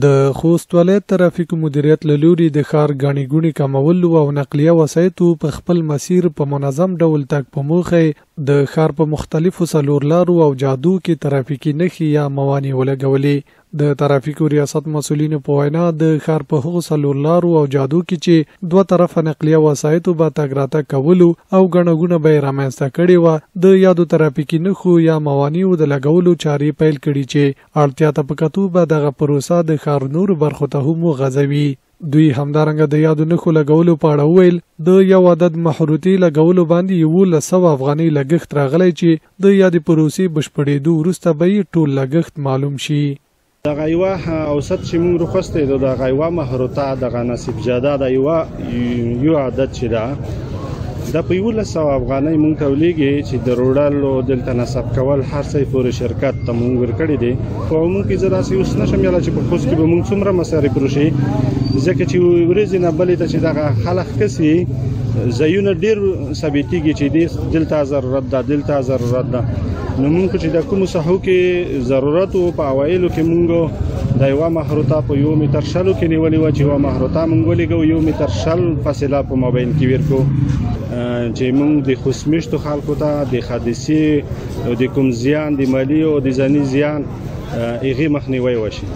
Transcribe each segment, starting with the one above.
د خوست ولایت ترافیکو مدیریت له لوري د ښار ګڼې ګوڼې کمولو او نقلیه وسایطو په خپل مسیر په منظم ډول تګ په موخه د ښار په مختلفو څلورلارو او جادو کې ترافیکي نښې یا موانع ولګولې. د ترافیکو ریاست مسؤلینو په وینا د ښار په هغو څلورلارو او جادو کې چې دوه طرفه نقلیه وسایطو به تګ راتګ کولو او ګڼه ګوڼه به یې رامنځته کړې وه، د یادو ترافیکي نښو یا موانعو د لګولو چارې پیل کړي چې اړتیا ته په کتو به دغه پروسه د ښار نورو برخو ته هم وغځوي. دوی همدارنګه د یادو نښو لګولو په اړه وویل د یو عدد محروتي لګولو باندې 1100 افغانۍ لګښت راغلی چې د یادې پروسې بشپړېدو وروسته به یې ټول لګښت معلوم شي. دغه یوه اوسط چې موږ رخصتی د دغه یوه محروته دغه نصیب جاده د یو عدد چې ده دا په 1100 افغانۍ موږ ته ولیږي چې د روړلو دلته نصب کول هر څه پورې شرکت ته موږ ورکړی دی. په عموم کې زه داسې اوس نشم ویلی چې په خوست کې به موږ څومره مصارف وشي، ځکه چې ورځې نه بلې ته چې دغه خلک کسي ځایونه ډېر ثابتېږي چې دلته ضرورت ده دلته ضرورت ده. نو موږ چې د کومو ساحو کې ضرورت و په اوایلو کې موږ د یوه محروته په 1 متر شلو کې نیولې وه چې یوه محروته موږ ولېږو 1 متر شل فاصله په مابین کې ورکړو چې موږ د خوسمیشتو خلکو ته د حادثې او د کوم زیان د مالي او د ځاني زیان هغې مخنیوی وشي.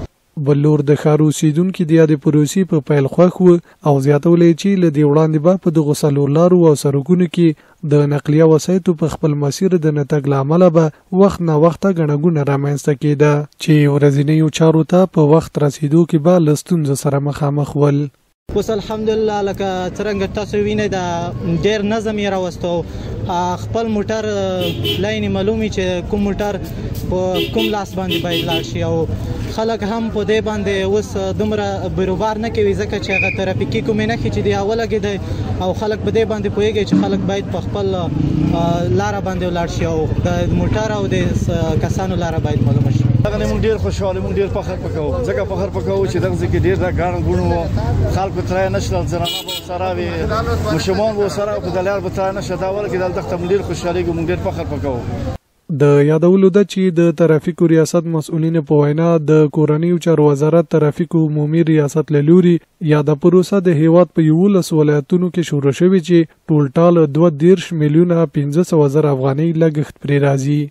بل لور د ښار اوسېدونکي د یادې پروسې په پیل خوښ وو او زیاتولی چې له دې وړاندې به په دغو څلورلارو او سړکونو کې د نقلیه وسایطو په خپل مسیر د نه تګ له امله به وخت ناوخته ګڼه ګوڼه رامنځته کېده چې ورځنیو چارو ته په وخت رسېدو کې به له ستونزو سره مخامخ ول. اوس الحمدلله لکه څرنګه تاسو وینئ دا ډېر نظم یې راوستو، خپل موټر لاین معلومي چې کوم موټر په کوم لاس باندې باید لاړ شي او خلک هم په دې باندې اوس دومره بروبار نه کوي ځکه چې هغه ترافیکي کومې نښې چې دی ولګېدی او خلک په دې باندې پوهېږي چې خلک باید په خپل لاره باندې ولاړ شي او د موټر او د کسانو لاره باید معلومه شي. دغه نه موږ ډېر خوشحاله موږ ډېر فخر پکوو ځکه فخر پکوو چې دغه ځای کې ډېر دا ګڼ ګوڼ و، خلکو ترای نه شول، زنانه به ورسره وي، ماشومان به ورسره په دلار به ترای نه شول. دا ولګېدل دغه ته موږ ډېر خوشحالېږو، موږ ډېر فخر پکوو. د یادولو ده چې د ترافیکو ریاست مسؤلینو په وینا د کورنیو چارو وزارت ترافیکو عمومي ریاست له لوري یاده پروسه د هیواد په 11 ولایتونو کې شروع شوې چې ټول ټال 2.30 میلیونه 500,000 افغانۍ لګښت پرې راځي.